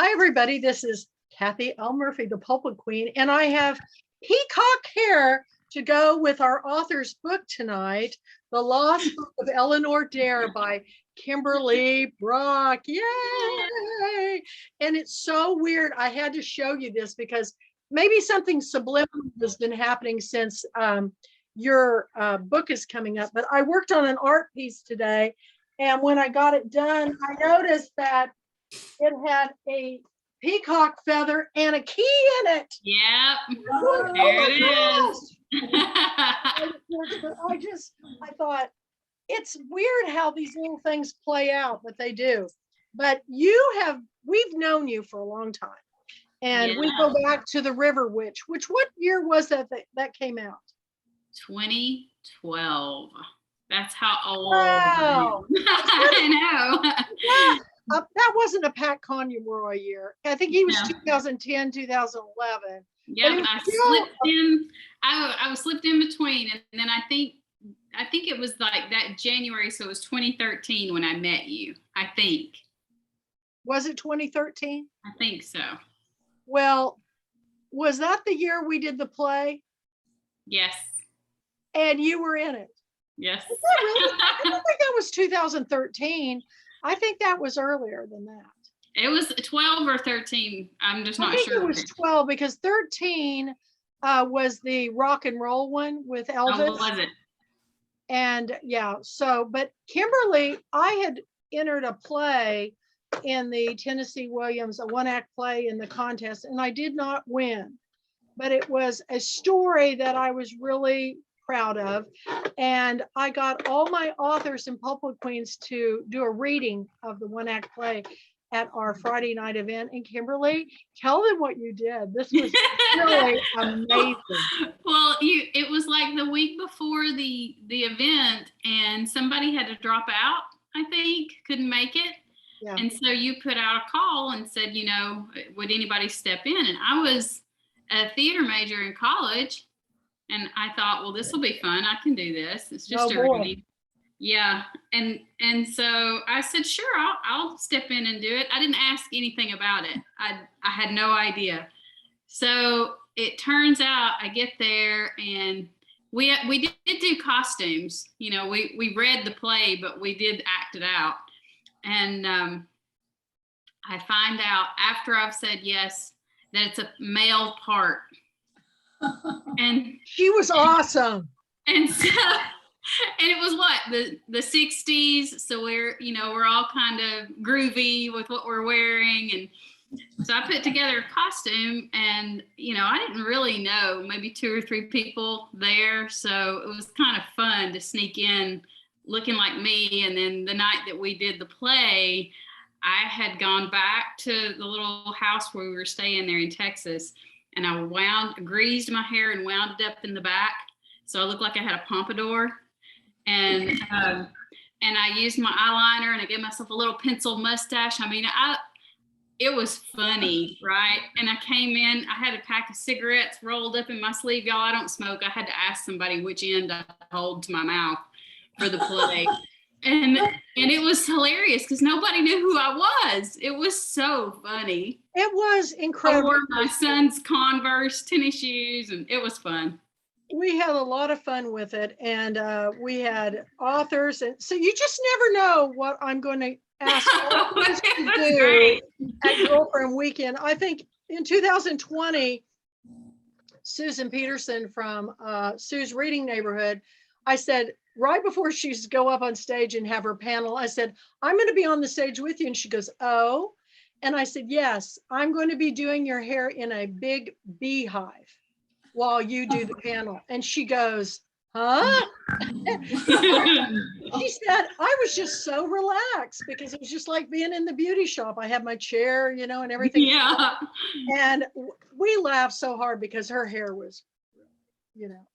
Hi, everybody. This is Kathy L. Murphy, the Pulpit Queen, and I have peacock hair to go with our author's book tonight, The Lost Book of Eleanor Dare by Kimberly Brock. Yay! And it's so weird. I had to show you this because maybe something subliminal has been happening since your book is coming up. But I worked on an art piece today, and when I got it done, I noticed that it had a peacock feather and a key in it. Yep. Oh, there it is. I thought it's weird how these little things play out, but they do. But we've known you for a long time. And we go back to the River Witch, what year was that came out? 2012. That's how old. Wow. I know. That wasn't a Pat Conroy year. I think he was 2010, 2011. Yep, I was slipped in between, and then I think it was like that January, so it was 2013 when I met you. I think. Was it 2013? I think so. Well, was that the year we did the play? Yes. And you were in it? Yes. Really? I don't think that was 2013. I think that was earlier than that. It was 12 or 13. I'm just not sure. I think it was 12 because 13 was the rock and roll one with Elvis. Oh, was it? And but Kimberly, I had entered a play in the Tennessee Williams, a one-act play in the contest, and I did not win. But it was a story that I was really proud of, and I got all my authors and pulpit queens to do a reading of the one-act play at our Friday night event. And Kimberly, tell them what you did. This was really amazing. Well, it was like the week before the event, and somebody had to drop out. I think couldn't make it. Yeah. And so you put out a call and said, would anybody step in? And I was a theater major in college. And I thought, well, this will be fun. I can do this. It's just a reading. Yeah. And so I said, sure, I'll step in and do it. I didn't ask anything about it. I had no idea. So it turns out I get there, and we did do costumes. We read the play, but we did act it out. And I find out after I've said yes that it's a male part. And she was awesome. And so, and it was the 60s. So we're all kind of groovy with what we're wearing. And so I put together a costume, and, I didn't really know, maybe 2 or 3 people there. So it was kind of fun to sneak in looking like me. And then the night that we did the play, I had gone back to the little house where we were staying there in Texas. And I greased my hair and wound it up in the back, so I looked like I had a pompadour. And I used my eyeliner, and I gave myself a little pencil mustache. I mean, it was funny, right? And I came in, I had a pack of cigarettes rolled up in my sleeve. Y'all, I don't smoke. I had to ask somebody which end I hold to my mouth for the play. And it was hilarious because nobody knew who I was. It was so funny. It was incredible. I wore my son's Converse tennis shoes, and it was fun. We had a lot of fun with it, and we had authors, and so you just never know what I'm going to ask authors to do at Girlfriend Weekend. I think in 2020, Susan Peterson from Sue's Reading Neighborhood, I said, right before she's go up on stage and have her panel, I said, I'm going to be on the stage with you. And she goes, oh. And I said, yes, I'm going to be doing your hair in a big beehive while you do the panel. And she goes, huh? She said, I was just so relaxed because it was just like being in the beauty shop. I had my chair, and everything. Yeah. And we laughed so hard because her hair was,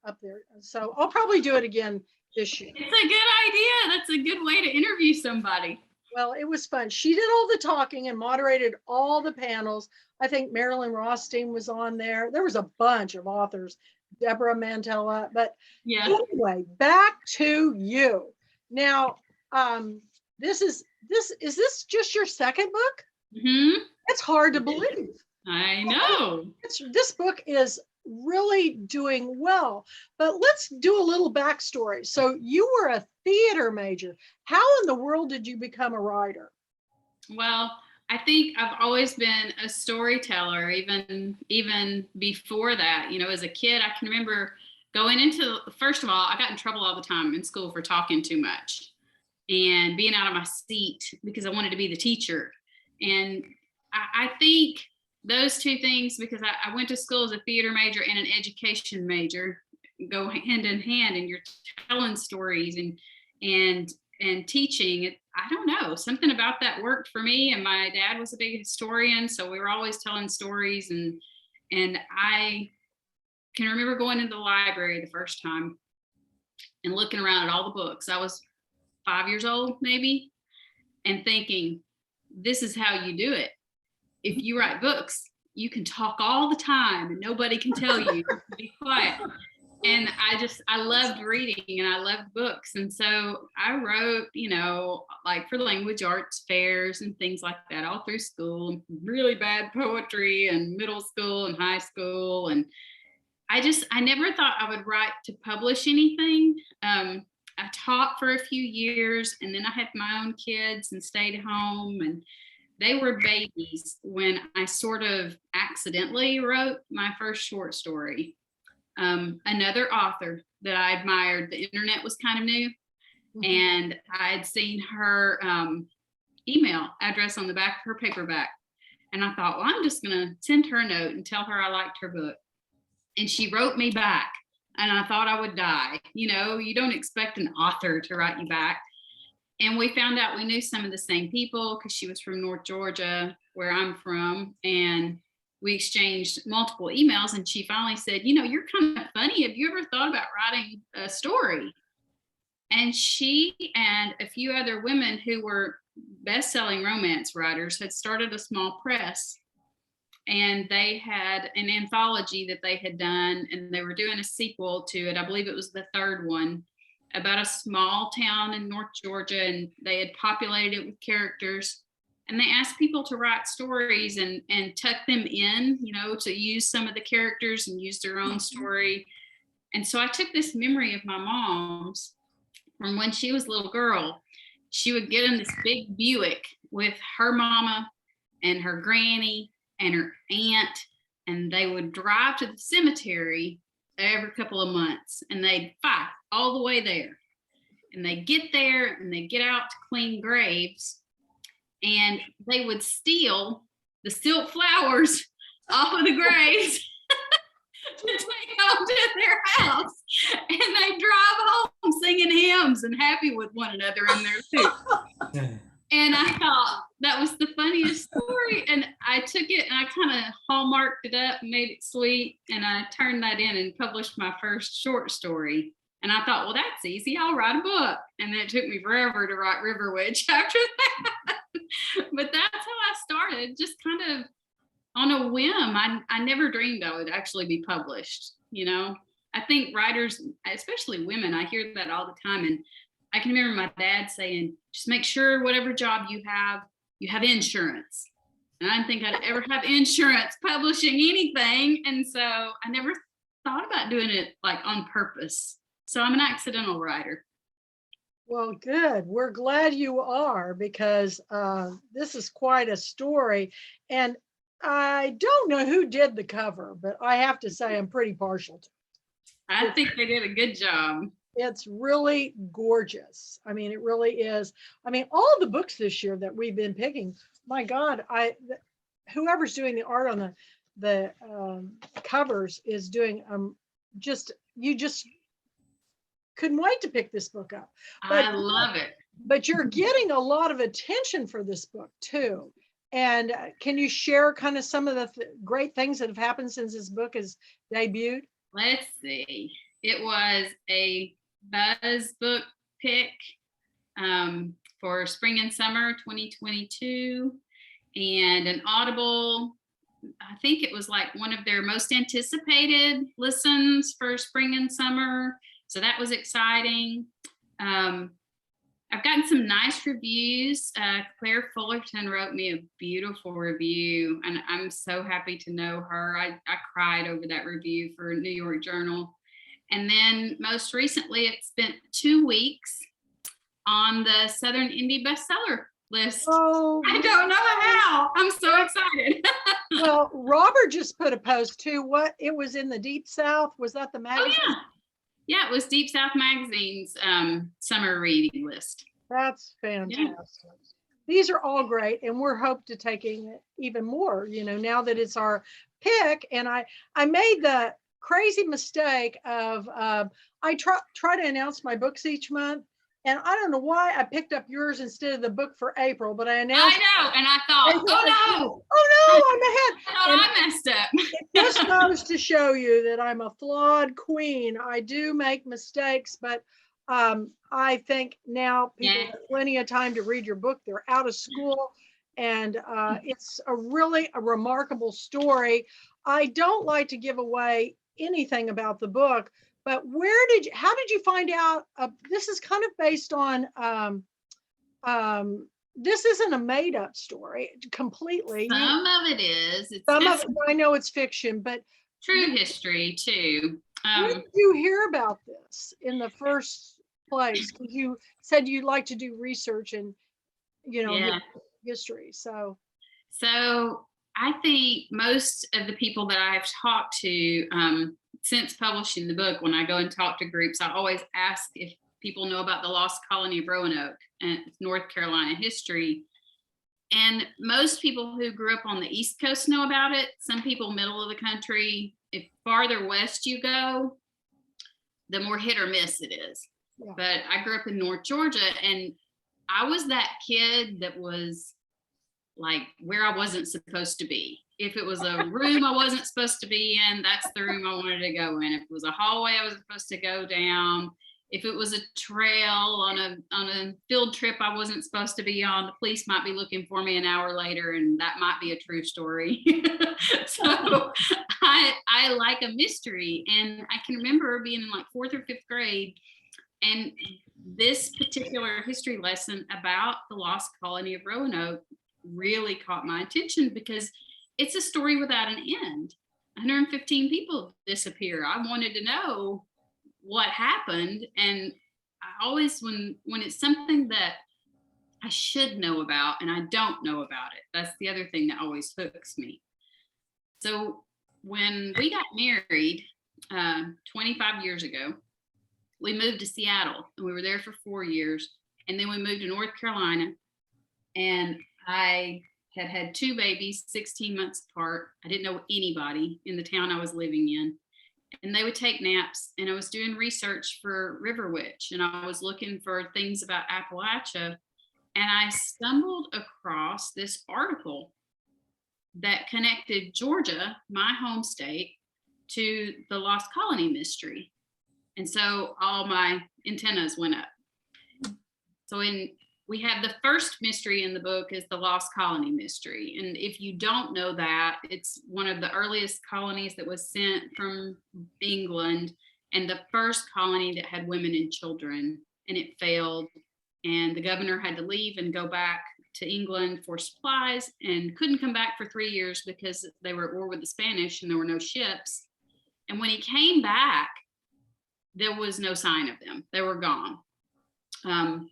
up there. So I'll probably do it again this year. It's a good idea. That's a good way to interview somebody. Well, it was fun. She did all the talking and moderated all the panels. I think Marilyn Rothstein was on there. There was a bunch of authors, Deborah Mantella. But anyway, back to you. Now, is this just your second book? Mm-hmm. It's hard to believe. I know. This book is really doing well, but let's do a little backstory. So you were a theater major. How in the world did you become a writer? Well, I think I've always been a storyteller, even before that. You know, as a kid, I can remember going into, first of all, I got in trouble all the time in school for talking too much and being out of my seat because I wanted to be the teacher. And I think those two things, because I went to school as a theater major and an education major, go hand in hand, and you're telling stories and teaching. I don't know, something about that worked for me. And my dad was a big historian, so we were always telling stories. And I can remember going into the library the first time and looking around at all the books. I was 5 years old, maybe, and thinking, this is how you do it. If you write books, you can talk all the time and nobody can tell you to be quiet. And I loved reading and I loved books. And so I wrote, you know, like for language arts fairs and things like that all through school, really bad poetry in middle school and high school. And I never thought I would write to publish anything. I taught for a few years, and then I had my own kids and stayed home, and they were babies when I sort of accidentally wrote my first short story. Another author that I admired, the internet was kind of new, and I had seen her email address on the back of her paperback. And I thought, well, I'm just going to send her a note and tell her I liked her book. And she wrote me back, and I thought I would die. You know, you don't expect an author to write you back. And we found out we knew some of the same people because she was from North Georgia, where I'm from. And we exchanged multiple emails. And she finally said, you know, you're kind of funny. Have you ever thought about writing a story? And she and a few other women who were best-selling romance writers had started a small press. And they had an anthology that they had done, and they were doing a sequel to it. I believe it was the third one, about a small town in North Georgia, and they had populated it with characters. And they asked people to write stories and tuck them in, you know, to use some of the characters and use their own story. And so I took this memory of my mom's from when she was a little girl. She would get in this big Buick with her mama and her granny and her aunt, and they would drive to the cemetery every couple of months, and they'd fight all the way there. And they get there and they get out to clean graves, and they would steal the silk flowers off of the graves to take home to their house. And they drive home singing hymns and happy with one another in there too. And I thought that was the funniest story. And I took it and I kind of hallmarked it up and made it sweet. And I turned that in and published my first short story. And I thought, well, that's easy. I'll write a book. And then it took me forever to write River Witch after that. But that's how I started, just kind of on a whim. I never dreamed I would actually be published. You know, I think writers, especially women, I hear that all the time. And I can remember my dad saying, just make sure whatever job you have insurance. And I didn't think I'd ever have insurance publishing anything. And so I never thought about doing it like on purpose. So I'm an accidental writer. Well, good. We're glad you are, because this is quite a story. And I don't know who did the cover, but I have to say I'm pretty partial to it. I think they did a good job. It's really gorgeous. I mean, it really is. I mean, all the books this year that we've been picking, my God, whoever's doing the art on the covers is doing you just couldn't wait to pick this book up. I love it. But you're getting a lot of attention for this book too. And can you share kind of some of the great things that have happened since this book has debuted? Let's see. It was a Buzz book pick for spring and summer 2022, and an Audible. I think it was like one of their most anticipated listens for spring and summer. So that was exciting. I I've gotten some nice reviews. Claire Fullerton wrote me a beautiful review, and I'm so happy to know her. I cried over that review for New York Journal. And then most recently, it spent 2 weeks on the Southern Indie bestseller list. Oh, I don't know how. I'm so excited. well, Robert just put a post too. What, it was in the Deep South? Was that the Oh, magazine? yeah. Yeah, it was Deep South Magazine's summer reading list. That's fantastic. These are all great, and we're hope to taking it even more, now that it's our pick. And I made the crazy mistake of I try to announce my books each month, and I don't know why I picked up yours instead of the book for April, but I announced. I know, and I thought, oh no, I'm ahead. I messed up. It just goes to show you that I'm a flawed queen. I do make mistakes, but I think now people have plenty of time to read your book. They're out of school, and it's a remarkable story. I don't like to give away anything about the book, but how did you find out? This is kind of based on, this isn't a made up story completely. Some of it is. Some of it, I know it's fiction, but true history too. When did you hear about this in the first place? Because you said you'd like to do research and, history. So I think most of the people that I've talked to since publishing the book, when I go and talk to groups, I always ask if people know about the lost colony of Roanoke and North Carolina history. And most people who grew up on the East Coast know about it. Some people middle of the country. If farther west you go, the more hit or miss it is. Yeah. But I grew up in North Georgia, and I was that kid that was like where I wasn't supposed to be. If it was a room I wasn't supposed to be in, that's the room I wanted to go in. If it was a hallway I was supposed to go down, if it was a trail on a field trip I wasn't supposed to be on, the police might be looking for me an hour later, and that might be a true story. So I like a mystery, and I can remember being in like 4th or 5th grade, and this particular history lesson about the lost colony of Roanoke really caught my attention because it's a story without an end. 115 people disappear. I wanted to know what happened, and I always, when it's something that I should know about and I don't know about it, that's the other thing that always hooks me. So when we got married 25 years ago, we moved to Seattle, and we were there for 4 years, and then we moved to North Carolina, and I had 2 babies 16 months apart. I didn't know anybody in the town I was living in, and they would take naps, and I was doing research for River Witch, and I was looking for things about Appalachia, and I stumbled across this article that connected Georgia, my home state, to the Lost Colony mystery. And so all my antennas went up. So we have the first mystery in the book is the Lost Colony mystery. And if you don't know that, it's one of the earliest colonies that was sent from England, and the first colony that had women and children, and it failed. And the governor had to leave and go back to England for supplies, and couldn't come back for 3 years because they were at war with the Spanish and there were no ships. And when he came back, there was no sign of them. They were gone. And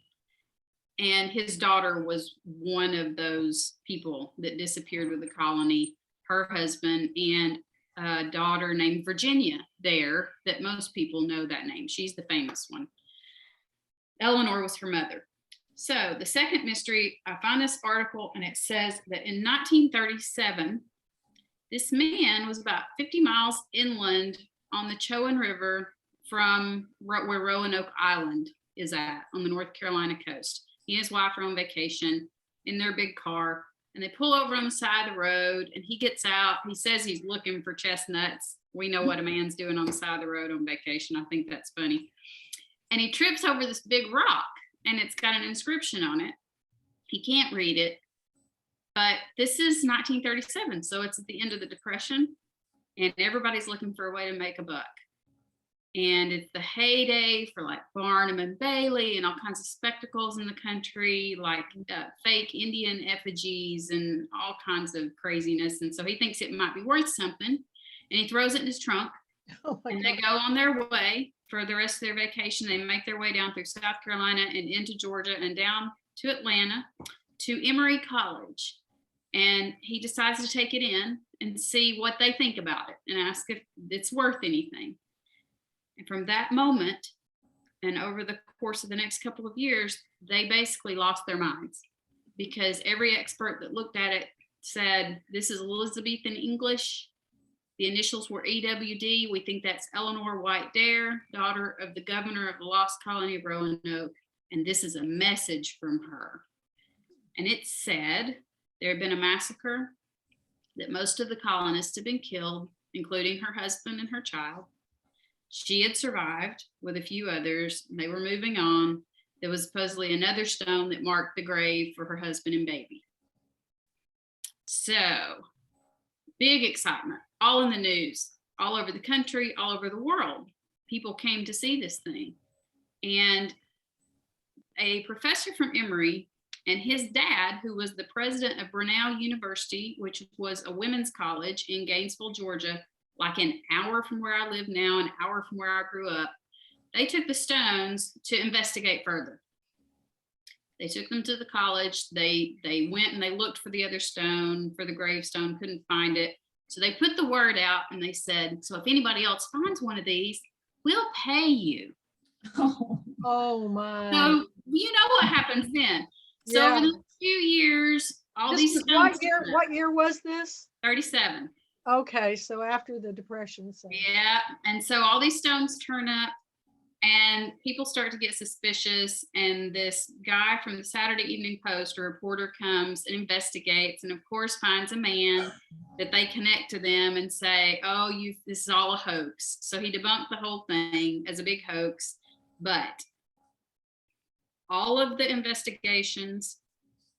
his daughter was one of those people that disappeared with the colony, her husband, and a daughter named Virginia there, that most people know that name. She's the famous one. Eleanor was her mother. So the second mystery, I found this article, and it says that in 1937, this man was about 50 miles inland on the Chowan River from where Roanoke Island is at on the North Carolina coast. He and his wife are on vacation in their big car, and they pull over on the side of the road, and he gets out. He says he's looking for chestnuts. We know what a man's doing on the side of the road on vacation. I think that's funny. And he trips over this big rock, and it's got an inscription on it. He can't read it, but this is 1937, so it's at the end of the Depression, and everybody's looking for a way to make a buck. And it's the heyday for like Barnum and Bailey and all kinds of spectacles in the country, like fake Indian effigies and all kinds of craziness. And so he thinks it might be worth something, and he throws it in his trunk. Oh my And God. they go on their way for the rest of their vacation. They make their way down through South Carolina and into Georgia and down to Atlanta to Emory College. And he decides to take it in and see what they think about it and ask if it's worth anything. And from that moment, and over the course of the next couple of years, they basically lost their minds, because every expert that looked at it said, this is Elizabethan English. The initials were EWD. We think that's Eleanor White Dare, daughter of the governor of the lost colony of Roanoke. And this is a message from her. And it said there had been a massacre, that most of the colonists had been killed, including her husband and her child. She had survived with a few others. They were moving on. There was supposedly another stone that marked the grave for her husband and baby. So, big excitement, all in the news, all over the country, all over the world. People came to see this thing. And a professor from Emory and his dad, who was the president of Grinnell University, which was a women's college in Gainesville, Georgia, like an hour from where I live now, an hour from where I grew up, they took the stones to investigate further. They took them to the college. They went and they looked for the other stone, for the gravestone, couldn't find it. So they put the word out and they said, so if anybody else finds one of these, we'll pay you. Oh my. So you know what happens then. So Yeah. over the next few years, all This these was stones. what year was this? 37. Okay, so after the Depression. So. Yeah, and so all these stones turn up, and people start to get suspicious. And this guy from the Saturday Evening Post, a reporter, comes and investigates, and of course finds a man that they connect to them and say, "Oh, this is all a hoax." So he debunked the whole thing as a big hoax, but all of the investigations,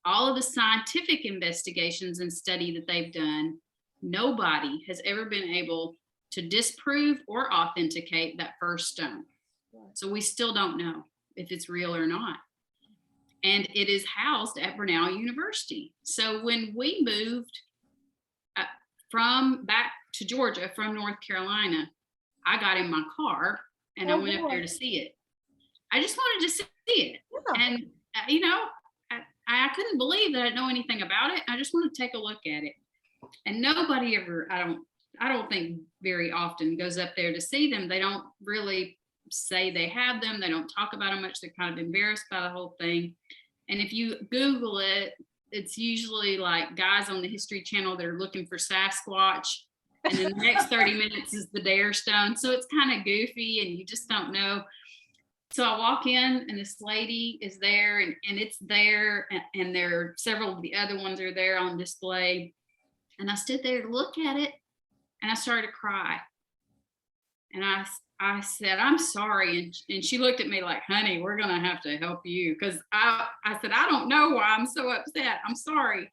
all of the scientific investigations and study that they've done, nobody has ever been able to disprove or authenticate that first stone. So we still don't know if it's real or not. And it is housed at Grinnell University. So when we moved from back to Georgia from North Carolina, I got in my car and I went up there to see it. I just wanted to see it. Yeah. And, you know, I couldn't believe that I didn't know anything about it. I just wanted to take a look at it. And nobody ever, I don't think very often goes up there to see them. They don't really say they have them. They don't talk about them much. They're kind of embarrassed by the whole thing. And if you Google it, it's usually like guys on the History Channel that are looking for Sasquatch. And then the next 30 minutes is the Dare Stone. So it's kind of goofy and you just don't know. So I walk in and this lady is there and it's there. And there are several of the other ones are there on display. And I stood there to look at it and I started to cry. And I said, I'm sorry. And she looked at me like, honey, we're going to have to help you. Because I said, I don't know why I'm so upset. I'm sorry.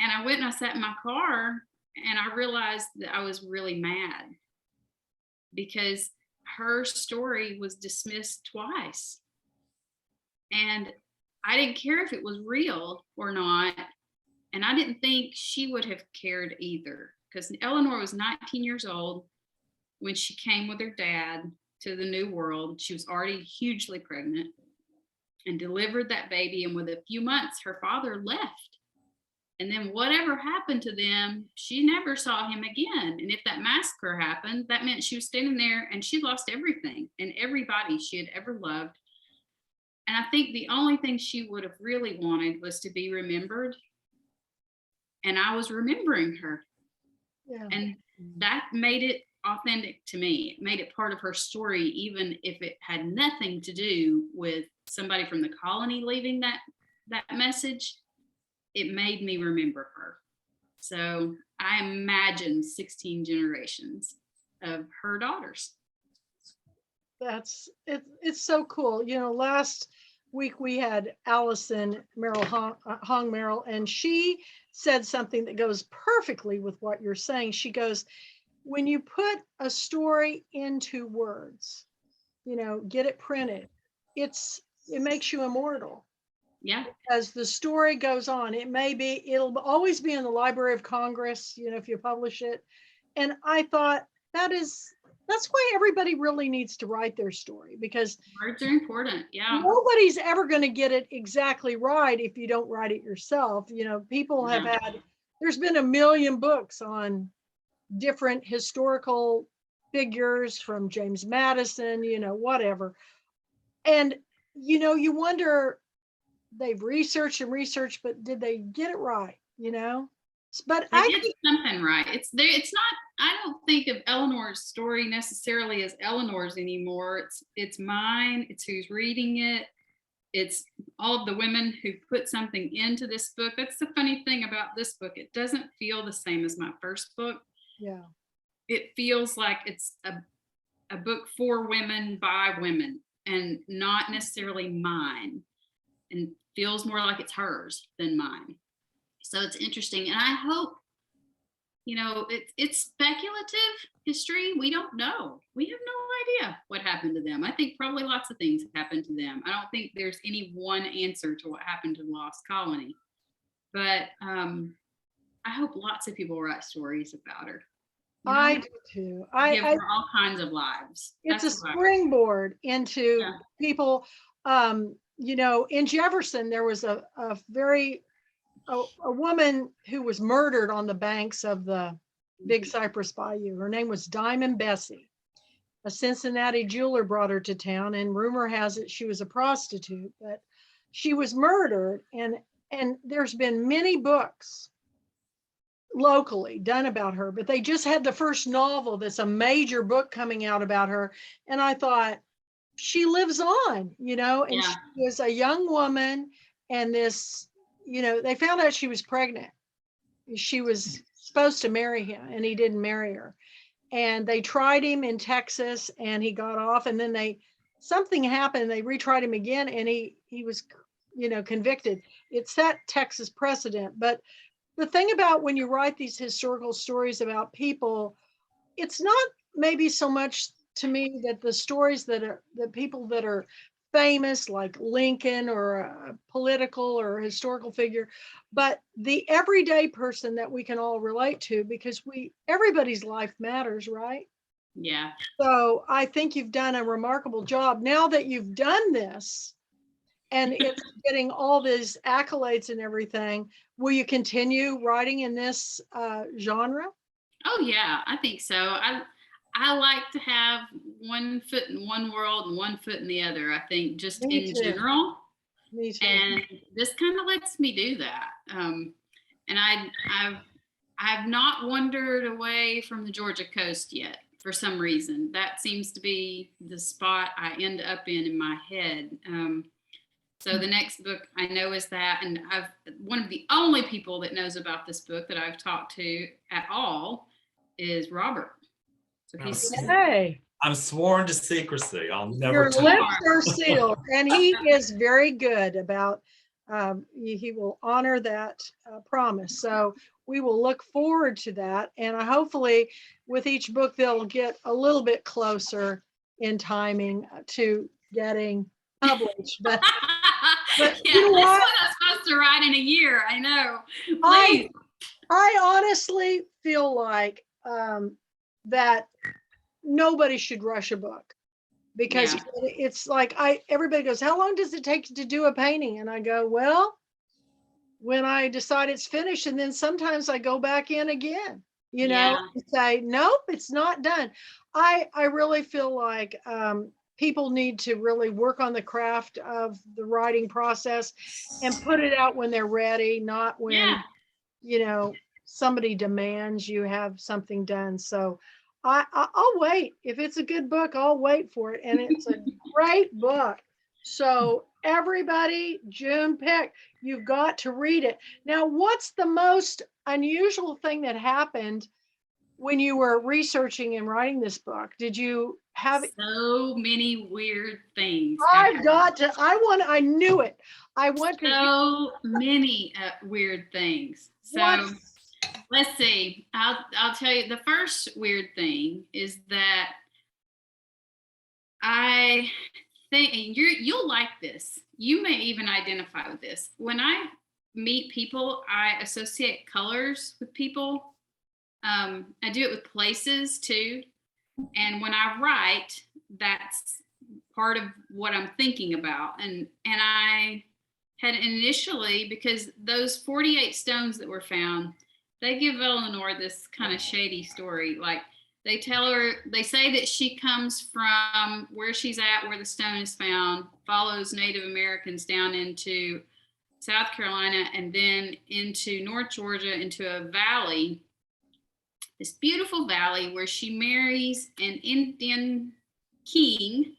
And I went and I sat in my car and I realized that I was really mad because her story was dismissed twice. And I didn't care if it was real or not. And I didn't think she would have cared either, because Eleanor was 19 years old when she came with her dad to the New World. She was already hugely pregnant and delivered that baby. And with a few months, her father left. And then whatever happened to them, she never saw him again. And if that massacre happened, that meant she was standing there and she lost everything and everybody she had ever loved. And I think the only thing she would have really wanted was to be remembered. And I was remembering her. Yeah. And that made it authentic to me. It made it part of her story, even if it had nothing to do with somebody from the colony leaving that message. It made me remember her. So I imagine 16 generations of her daughters. It's so cool. You know, last week we had Allison Hong Merrill, and she said something that goes perfectly with what you're saying. She goes, when you put a story into words, get it printed, it makes you immortal. Yeah. As the story goes on, it'll always be in the Library of Congress, if you publish it. And I thought that's why everybody really needs to write their story, because Words are important. Yeah. nobody's ever going to get it exactly right if you don't write it yourself. People have there's been a million books on different historical figures from James Madison, whatever. And, you wonder, they've researched and researched, but did they get it right? But they did something right. It's there. It's not. I don't think of Eleanor's story necessarily as Eleanor's anymore. It's mine. It's who's reading it. It's all of the women who put something into this book. That's the funny thing about this book. It doesn't feel the same as my first book. Yeah. It feels like it's a book for women by women and not necessarily mine, and feels more like it's hers than mine. So it's interesting. And I hope, it's speculative history. We don't know. We have no idea what happened to them. I think probably lots of things happened to them. I don't think there's any one answer to what happened to the Lost Colony. But I hope lots of people write stories about her. I do too. Give her all kinds of lives. It's a springboard into people. In Jefferson, there was a woman who was murdered on the banks of the Big Cypress Bayou. Her name was Diamond Bessie. A Cincinnati jeweler brought her to town, and rumor has it she was a prostitute, but she was murdered. And there's been many books locally done about her, but they just had the first novel that's a major book coming out about her. And I thought, she lives on, and she was a young woman, and this, they found out she was pregnant. She was supposed to marry him, and he didn't marry her. And they tried him in Texas, and he got off, and then something happened, they retried him again, and he was, convicted. It set Texas precedent. But the thing about when you write these historical stories about people, it's not maybe so much to me that the stories the people that are famous, like Lincoln or a political or historical figure, but the everyday person that we can all relate to, because everybody's life matters, right? Yeah. So I think you've done a remarkable job. Now that you've done this and it's getting all these accolades and everything, will you continue writing in this genre? Oh yeah, I think so. I like to have one foot in one world and one foot in the other, I think, just in general. Me too. And this kind of lets me do that. And I've not wandered away from the Georgia coast yet for some reason. That seems to be the spot I end up in my head. So the next book I know is that, and one of the only people that knows about this book that I've talked to at all is Robert. So I'm sworn to secrecy. I'll never. Your lips are sealed, and he is very good about. He will honor that promise. So we will look forward to that, and hopefully, with each book, they'll get a little bit closer in timing to getting published. But yeah, that's what I'm supposed to write in a year. I know. Please. I honestly feel like that nobody should rush a book, because it's like everybody goes, how long does it take to do a painting? And I go, well, when I decide it's finished, and then sometimes I go back in again, and say, nope, it's not done. I really feel like people need to really work on the craft of the writing process and put it out when they're ready, not when, somebody demands you have something done. So I'll wait. If it's a good book, I'll wait for it. And it's a great book. So everybody, June pick, you've got to read it. Now, what's the most unusual thing that happened when you were researching and writing this book? Did you have so many weird things? I knew it. I want so many weird things. So Let's see. I'll tell you. The first weird thing is that I think, and you'll like this. You may even identify with this. When I meet people, I associate colors with people. I do it with places too. And when I write, that's part of what I'm thinking about. And I had initially, because those 48 stones that were found, they give Eleanor this kind of shady story. Like they say that she comes from where she's at, where the stone is found, follows Native Americans down into South Carolina and then into North Georgia, into a valley, this beautiful valley where she marries an Indian king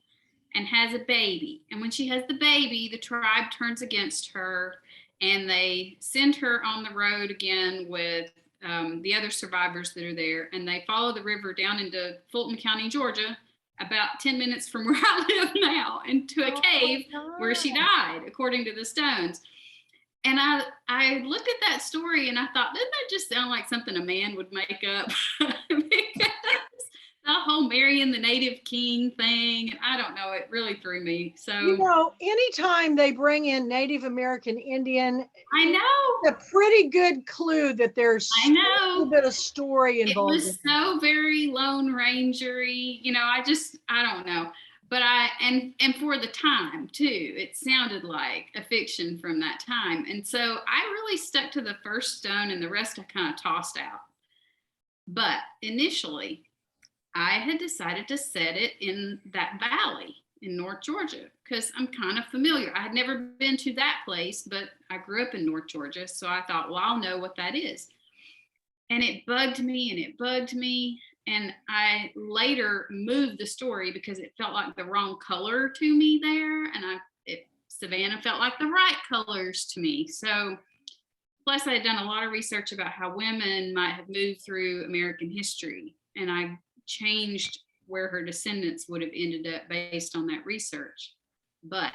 and has a baby. And when she has the baby, the tribe turns against her and they send her on the road again with the other survivors that are there. And they follow the river down into Fulton County, Georgia, about 10 minutes from where I live now, into a cave where she died, according to the stones. And I looked at that story and I thought, doesn't that just sound like something a man would make up? Because the whole marrying the native king thing, I don't know, it really threw me. So anytime they bring in Native American Indian, I know it's a pretty good clue that there's I know a little bit of story it involved. was so very Lone Rangery, I don't know. But and for the time too, it sounded like a fiction from that time. And so I really stuck to the first stone and the rest I kind of tossed out. But initially, I had decided to set it in that valley in North Georgia because I'm kind of familiar. I had never been to that place, but I grew up in North Georgia. So I thought, well, I'll know what that is. And it bugged me and it bugged me. And I later moved the story because it felt like the wrong color to me there. And Savannah felt like the right colors to me. So plus I had done a lot of research about how women might have moved through American history. And I changed where her descendants would have ended up based on that research. But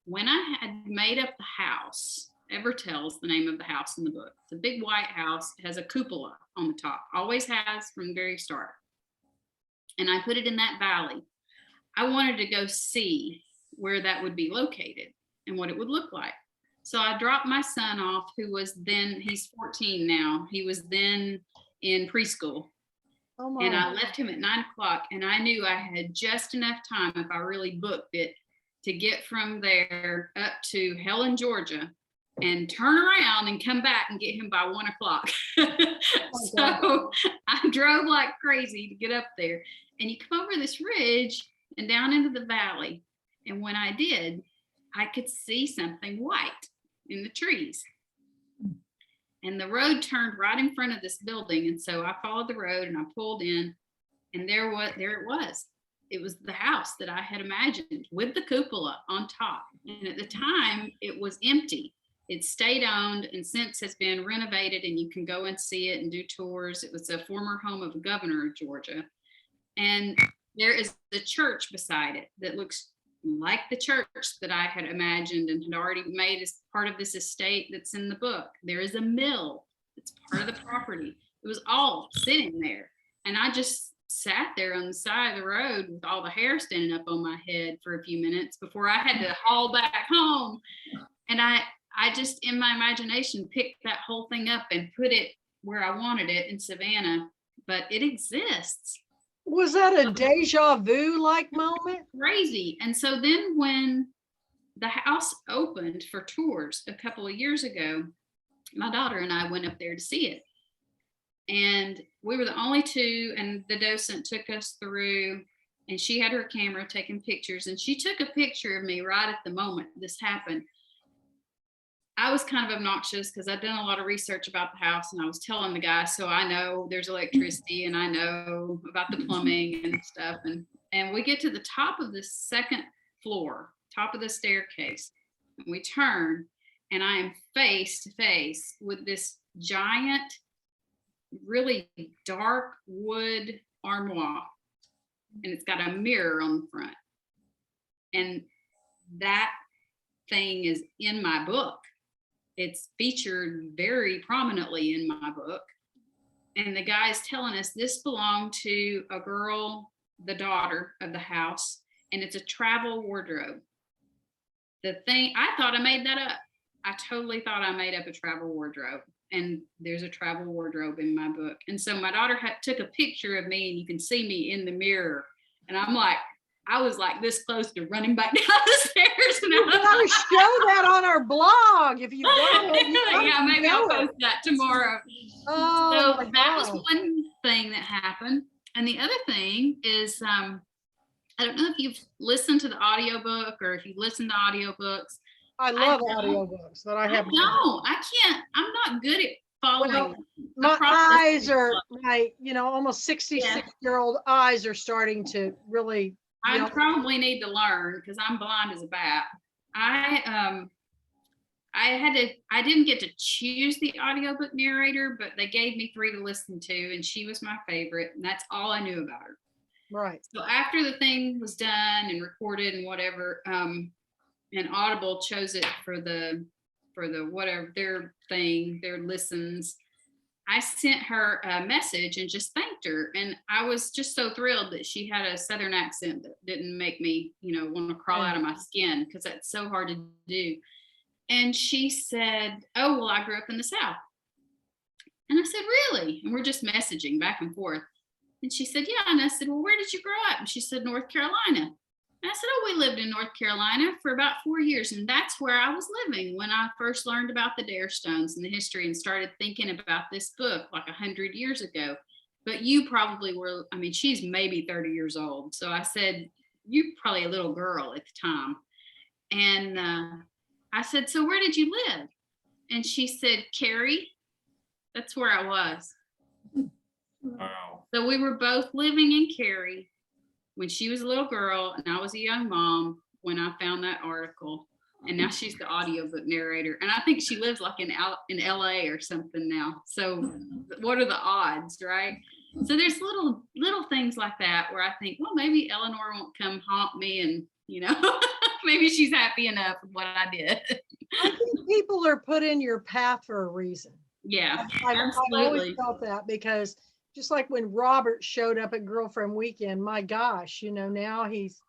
when I had made up the house, Evertell's the name of the house in the book. It's a big white house. It has a cupola on the top, always has from the very start. And I put it in that valley. I wanted to go see where that would be located and what it would look like. So I dropped my son off, who was then, he's 14 now. He was then in preschool. Oh, and I left him at 9:00, and I knew I had just enough time, if I really booked it, to get from there up to Helen, Georgia, and turn around and come back and get him by 1:00. So I drove like crazy to get up there. And you come over this ridge and down into the valley. And when I did, I could see something white in the trees. And the road turned right in front of this building. And so I followed the road and I pulled in, and there it was. It was the house that I had imagined with the cupola on top. And at the time, it was empty. It's state owned and since has been renovated, and you can go and see it and do tours. It was a former home of the governor of Georgia. And there is a church beside it that looks like the church that I had imagined and had already made as part of this estate that's in the book. There is a mill that's part of the property. It was all sitting there. And I just sat there on the side of the road with all the hair standing up on my head for a few minutes before I had to haul back home. And I just, in my imagination, picked that whole thing up and put it where I wanted it in Savannah, but it exists. Was that a deja vu like moment? Crazy. And so then when the house opened for tours a couple of years ago, my daughter and I went up there to see it. And we were the only two, and the docent took us through, and she had her camera taking pictures, and she took a picture of me right at the moment this happened. I was kind of obnoxious because I'd done a lot of research about the house, and I was telling the guy, so I know there's electricity and I know about the plumbing and stuff. And we get to the top of the second floor, top of the staircase, and we turn, and I am face to face with this giant, really dark wood armoire, and it's got a mirror on the front. And that thing is in my book. it's featured very prominently in my book. And the guy is telling us this belonged to a girl, the daughter of the house, and it's a travel wardrobe. The thing, I thought I made that up. I totally thought I made up a travel wardrobe. And there's a travel wardrobe in my book. And so my daughter took a picture of me, and you can see me in the mirror. And I'm like, I was like this close to running back down the stairs. And You gotta show that on our blog if you don't. Yeah, maybe I'll post that tomorrow. Oh, So that was one thing that happened. And the other thing is, I don't know if you've listened to the audiobook or if you listen to audiobooks. I love audiobooks, but I have no, I can't. I'm not good at following. Well, my eyes are almost 66-year-old eyes are starting to really. I probably need to learn because I'm blind as a bat. I didn't get to choose the audiobook narrator, but they gave me 3 to listen to, and she was my favorite, and that's all I knew about her. Right. So after the thing was done and recorded and whatever, and Audible chose it for the whatever their listens, I sent her a message and just thanked her. And I was just so thrilled that she had a Southern accent that didn't make me, want to crawl out of my skin, because that's so hard to do. And she said, "Oh, well, I grew up in the South." And I said, "Really?" And we're just messaging back and forth. And she said, "Yeah." And I said, "Well, where did you grow up?" And she said, "North Carolina." And I said, "Oh, we lived in North Carolina for about 4 years. And that's where I was living when I first learned about the Dare Stones and the history and started thinking about this book like 100 years ago. But you probably were, she's maybe 30 years old." So I said, "You're probably a little girl at the time." And I said, "So where did you live?" And she said, "Cary." That's where I was. Wow. So we were both living in Cary when she was a little girl and I was a young mom when I found that article. And now she's the audiobook narrator. And I think she lives like in LA or something now. So what are the odds, right? So there's little things like that where I think, well, maybe Eleanor won't come haunt me, and maybe she's happy enough with what I did. I think people are put in your path for a reason. Yeah, I've absolutely. always felt that, because just like when Robert showed up at Girlfriend Weekend, my gosh, now he's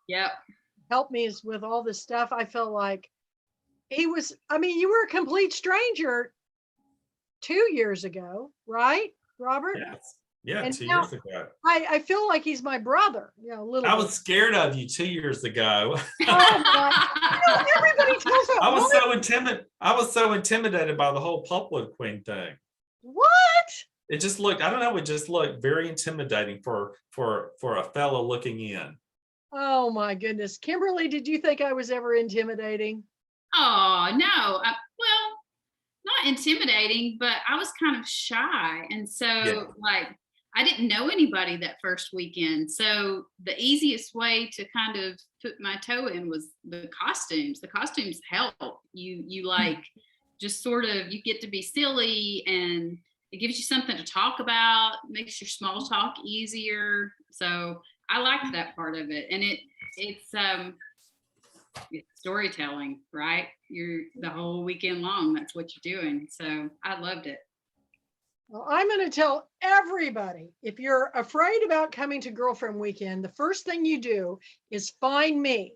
helped me with all this stuff. I felt like he was, you were a complete stranger 2 years ago, right, Robert? Yes. Yeah, And 2 now years ago. I feel like he's my brother, a little I bit. was scared of you 2 years ago. Everybody tells me. I was so intimidated by the whole public queen thing. What? It just looked, I don't know, it just looked very intimidating for a fellow looking in. Oh my goodness. Kimberly, did you think I was ever intimidating? Oh, no. Well, not intimidating, but I was kind of shy. And so I didn't know anybody that first weekend. So the easiest way to kind of put my toe in was the costumes. The costumes help. You just sort of, you get to be silly, and it gives you something to talk about, makes your small talk easier. So I liked that part of it. And it's storytelling, right? You're the whole weekend long, that's what you're doing. So I loved it. Well, I'm going to tell everybody, if you're afraid about coming to Girlfriend Weekend, the first thing you do is find me,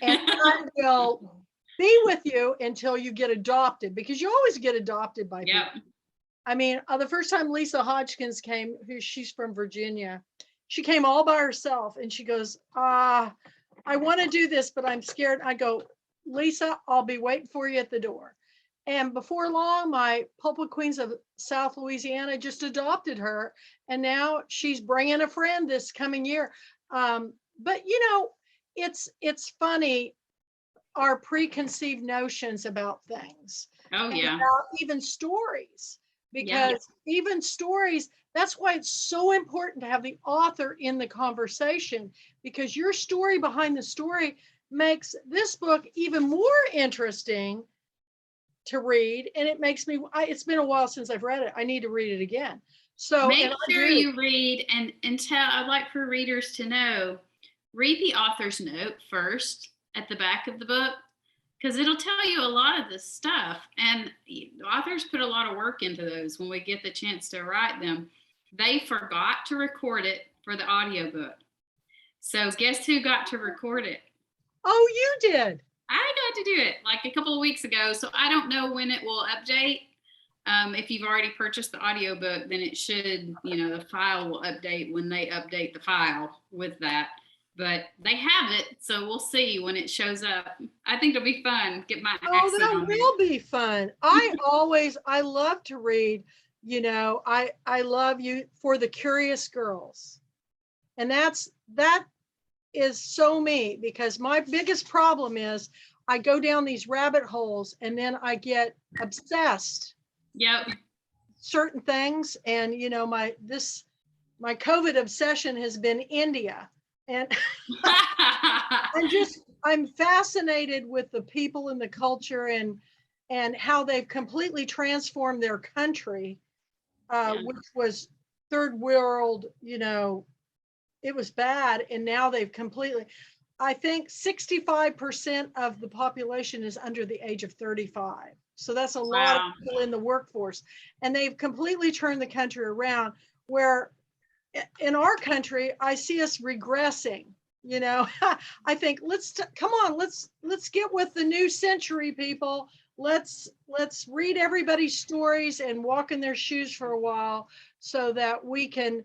and I will be with you until you get adopted, because you always get adopted by people. The first time Lisa Hodgkins came, she's from Virginia, she came all by herself, and she goes, I want to do this, but I'm scared. I go, "Lisa, I'll be waiting for you at the door." And before long, my Pulpit Queens of South Louisiana just adopted her. And now she's bringing a friend this coming year. But, it's funny, our preconceived notions about things. Oh, yeah. About even stories. Because even stories, that's why it's so important to have the author in the conversation, because your story behind the story makes this book even more interesting to read, and it makes me, it's been a while since I've read it. I need to read it again. So make sure you read, and I'd like for readers to know, read the author's note first at the back of the book, because it'll tell you a lot of this stuff. And the authors put a lot of work into those when we get the chance to write them. They forgot to record it for the audiobook. So guess who got to record it? Oh, you did. I got to do it like a couple of weeks ago. So I don't know when it will update. If you've already purchased the audiobook, then it should, the file will update when they update the file with that. But they have it, so we'll see when it shows up. I think it'll be fun. Get my accent that on will be fun. I love to read, I love you for the curious girls. And that is so me, because my biggest problem is I go down these rabbit holes and then I get obsessed. Yep. Certain things. And my COVID obsession has been India. And I'm fascinated with the people and the culture and how they've completely transformed their country, which was third world, it was bad. And now they've completely, I think 65% of the population is under the age of 35. So that's a lot of people in the workforce. And they've completely turned the country around, where in our country, I see us regressing. I think come on, let's get with the new century, people. Let's read everybody's stories and walk in their shoes for a while so that we can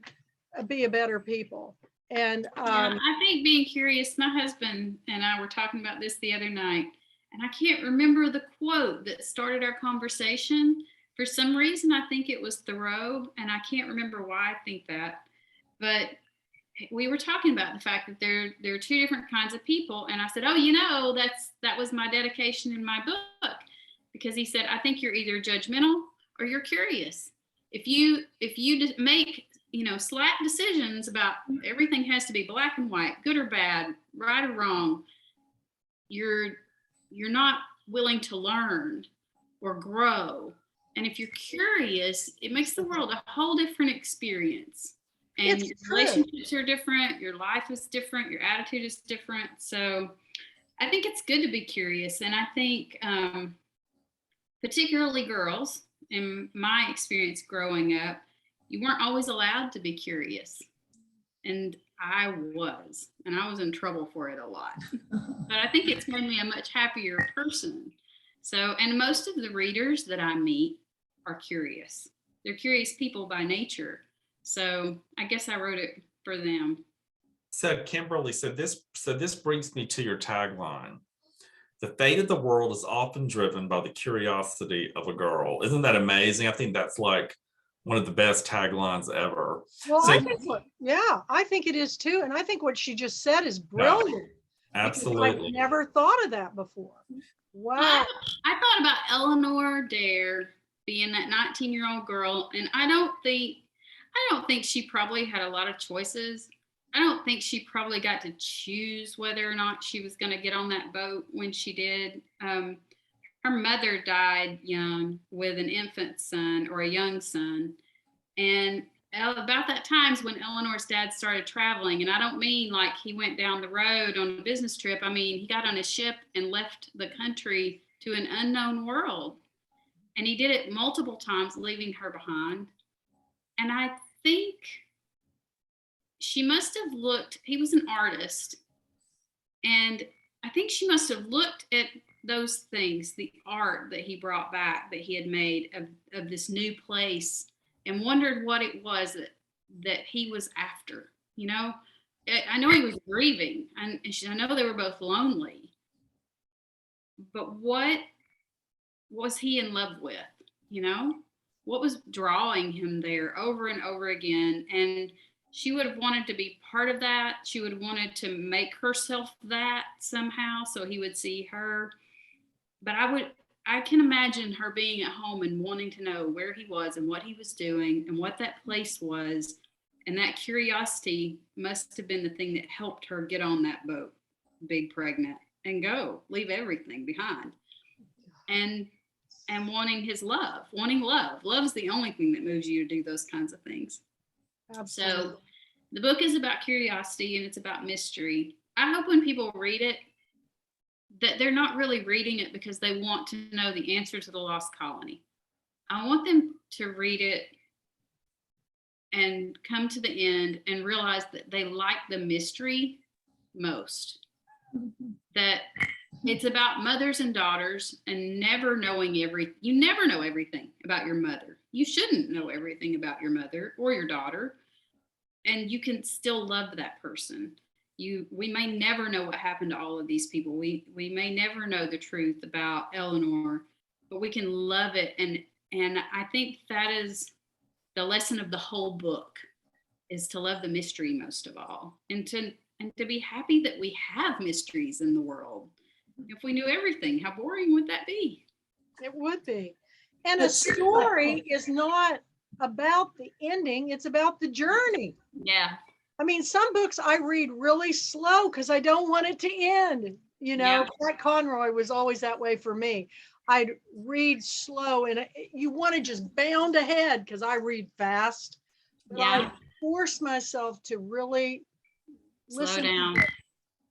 be a better people. And I think being curious, my husband and I were talking about this the other night, and I can't remember the quote that started our conversation. For some reason, I think it was Thoreau, and I can't remember why I think that. But we were talking about the fact that there are two different kinds of people. And I said, oh, that was my dedication in my book. Because he said, I think you're either judgmental or you're curious. If you make, slack decisions about everything has to be black and white, good or bad, right or wrong, you're not willing to learn or grow. And if you're curious, it makes the world a whole different experience. And your relationships are different, your life is different, your attitude is different. So I think it's good to be curious. And I think particularly girls, in my experience growing up, you weren't always allowed to be curious. And I was in trouble for it a lot. But I think it's made me a much happier person. So, and most of the readers that I meet are curious. They're curious people by nature. So I guess I wrote it for them. So Kimberly, so this brings me to your tagline. The fate of the world is often driven by the curiosity of a girl. Isn't that amazing? I think that's like one of the best taglines ever. Well, I think it is too. And I think what she just said is brilliant. Yeah, absolutely. I've never thought of that before. Wow. I thought about Eleanor Dare being that 19-year-old girl, and I don't think she probably had a lot of choices. I don't think she probably got to choose whether or not she was going to get on that boat when she did. Her mother died young with an infant son or a young son. And about that time is when Eleanor's dad started traveling. And I don't mean like he went down the road on a business trip. I mean, he got on a ship and left the country to an unknown world. And he did it multiple times, leaving her behind. And I think she must have looked, he was an artist, and I think she must have looked at those things, the art that he brought back, that he had made of this new place, and wondered what it was that he was after. I know he was grieving, and I know they were both lonely, but what was he in love with? What was drawing him there over and over again? And she would have wanted to be part of that. She would have wanted to make herself that somehow so he would see her. But I can imagine her being at home and wanting to know where he was and what he was doing and what that place was. And that curiosity must have been the thing that helped her get on that boat, big pregnant, and go, leave everything behind. And wanting his love, Love's the only thing that moves you to do those kinds of things. Absolutely. So the book is about curiosity and it's about mystery. I hope when people read it, that they're not really reading it because they want to know the answer to the lost colony. I want them to read it and come to the end and realize that they like the mystery most. That it's about mothers and daughters and never knowing you never know everything about your mother. You shouldn't know everything about your mother or your daughter. And you can still love that person. We may never know what happened to all of these people. We may never know the truth about Eleanor, but we can love it. And I think that is the lesson of the whole book, is to love the mystery most of all, and to be happy that we have mysteries in the world. If we knew everything, how boring would that be? It would be. And a story is not about the ending, it's about the journey. Yeah. I mean, some books I read really slow because I don't want it to end. You know, Pat Conroy was always that way for me. I'd read slow and you want to just bound ahead because I read fast. But I force myself to really listen down to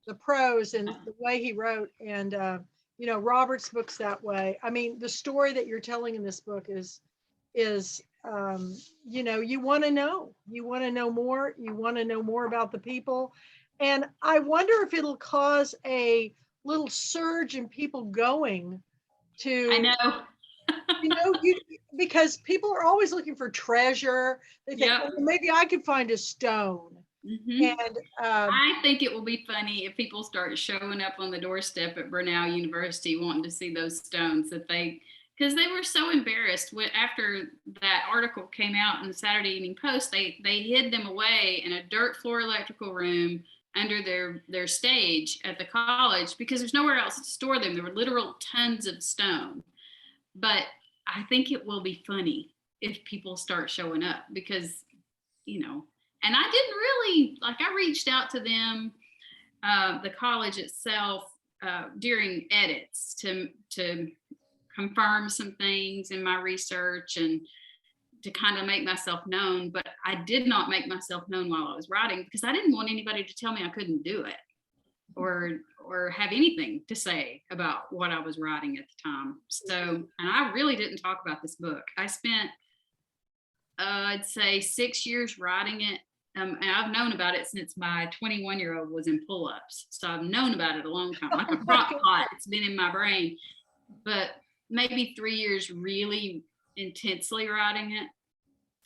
the prose and the way he wrote. And, you know, Robert's book's that way. I mean, the story that you're telling in this book is you know, you want to know more. You want to know more about the people. And I wonder if it'll cause a little surge in people going to, I know. you know, because people are always looking for treasure. They think, oh, maybe I could find a stone. And I think it will be funny if people start showing up on the doorstep at Brenau University wanting to see those stones, because they were so embarrassed after that article came out in the Saturday Evening Post. They hid them away in a dirt floor electrical room under their stage at the college because there's nowhere else to store them. There were literal tons of stone. But I think it will be funny if people start showing up because, you know, and I didn't really, I reached out to them, the college itself, during edits to confirm some things in my research and to kind of make myself known. But I did not make myself known while I was writing because I didn't want anybody to tell me I couldn't do it or have anything to say about what I was writing at the time. So, and I really didn't talk about this book. I spent, I'd say 6 years writing it. And I've known about it since my 21-year-old was in pull-ups. So I've known about it a long time, like a crock pot. It's been in my brain. But maybe 3 years really intensely writing it.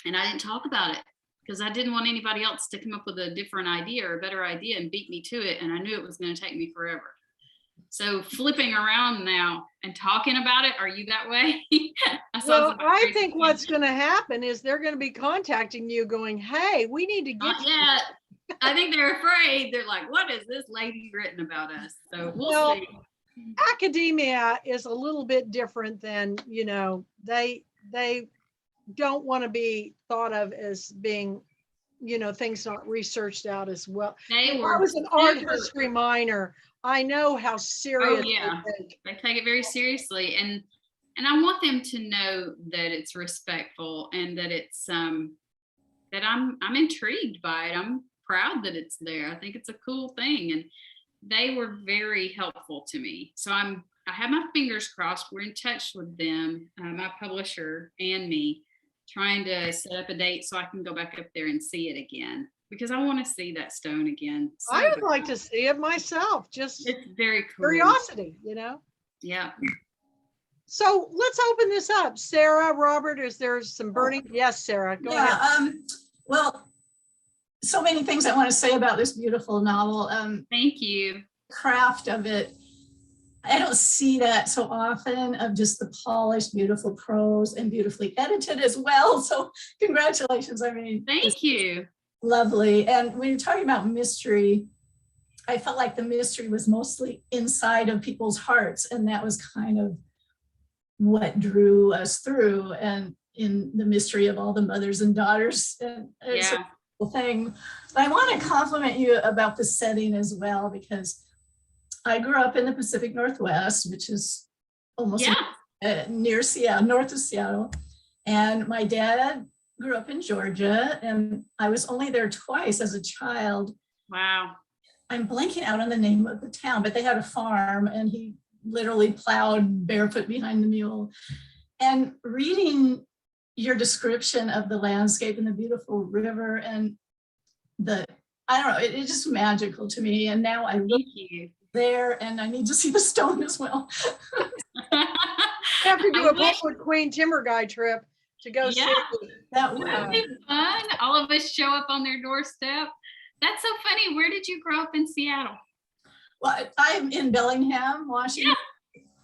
And I didn't talk about it because I didn't want anybody else to come up with a different idea or a better idea and beat me to it. And I knew it was going to take me forever. So flipping around now and talking about it, are you that way? Well, I think what's going to happen is they're going to be contacting you going, hey, we need to get yeah. I think they're afraid. They're like, what is this lady written about us? So we'll see. Academia is a little bit different than, you know, they don't want to be thought of as being, you know, things not researched out as well. I was an art history minor. I know how serious. Oh yeah, they take it very seriously, and I want them to know that it's respectful and that it's that I'm intrigued by it. I'm proud that it's there. I think it's a cool thing, and they were very helpful to me. So I have my fingers crossed. We're in touch with them, my publisher and me, trying to set up a date so I can go back up there and see it again. Because I want to see that stone again. So I would like to see it myself. Just it's very cool. Curiosity, you know? Yeah. So let's open this up. Sarah, Robert, is there some burning? Yes, Sarah, go ahead. Well, so many things I want to say about this beautiful novel. Thank you. Craft of it. I don't see that so often, of just the polished, beautiful prose and beautifully edited as well. So congratulations. I mean, thank you. Lovely. And when you're talking about mystery, I felt like the mystery was mostly inside of people's hearts. And that was kind of what drew us through, and in the mystery of all the mothers and daughters. And it's a cool thing. But I want to compliment you about the setting as well, because I grew up in the Pacific Northwest, which is almost near Seattle, north of Seattle. And my dad grew up in Georgia, and I was only there twice as a child. Wow. I'm blanking out on the name of the town, but they had a farm and he literally plowed barefoot behind the mule. And reading your description of the landscape and the beautiful river and I don't know, it's just magical to me. And now I look there and I need to see the stone as well. You have to do a Pulpwood Queen Timber Guide trip to go see. That would be fun. All of us show up on their doorstep. That's so funny. Where did you grow up in Seattle? Well, I'm in Bellingham, Washington.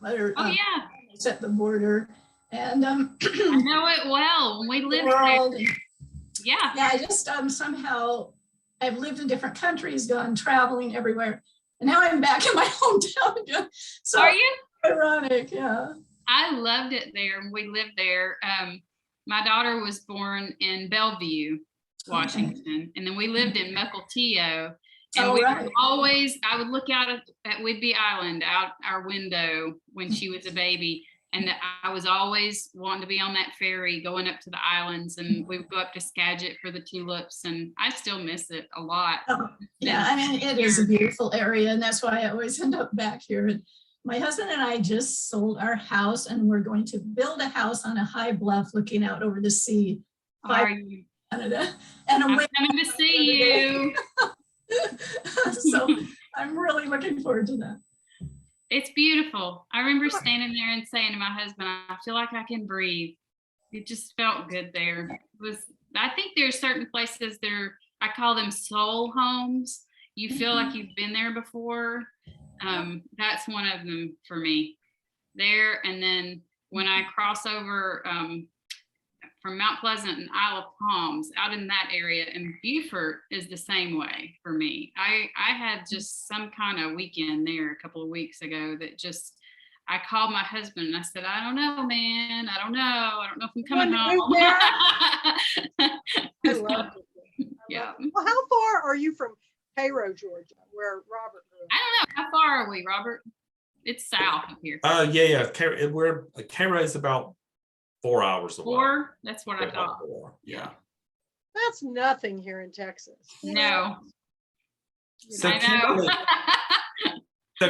Yeah. It's at the border. And I know it well. When we lived there. Yeah. I just somehow I've lived in different countries, gone traveling everywhere. And now I'm back in my hometown again. So are you? Ironic, yeah. I loved it there. We lived there. My daughter was born in Bellevue, Washington, and then we lived in Mukilteo. And we were always, I would look out at Whidbey Island out our window when she was a baby. And I was always wanting to be on that ferry going up to the islands, and we would go up to Skagit for the tulips, and I still miss it a lot. Yeah, I mean, it is a beautiful area, and that's why I always end up back here. And my husband and I just sold our house, and we're going to build a house on a high bluff looking out over the sea. Are you? Canada. And I'm coming to see you. So I'm really looking forward to that. It's beautiful. I remember standing there and saying to my husband, I feel like I can breathe. It just felt good there. I think there's certain places there, I call them soul homes. You feel like you've been there before. That's one of them for me there. And then when I cross over from Mount Pleasant and Isle of Palms out in that area, and Beaufort is the same way for me. I had just some kind of weekend there a couple of weeks ago that just, I called my husband and I said, I don't know, man. I don't know if I'm coming home. I love it. Yeah. Well, how far are you from Cairo, Georgia, where Robert grew up? I don't know. How far are we, Robert? It's south of here. Yeah. Cairo is about 4 hours away. 4? That's what I thought. 4. Yeah. That's nothing here in Texas. No. So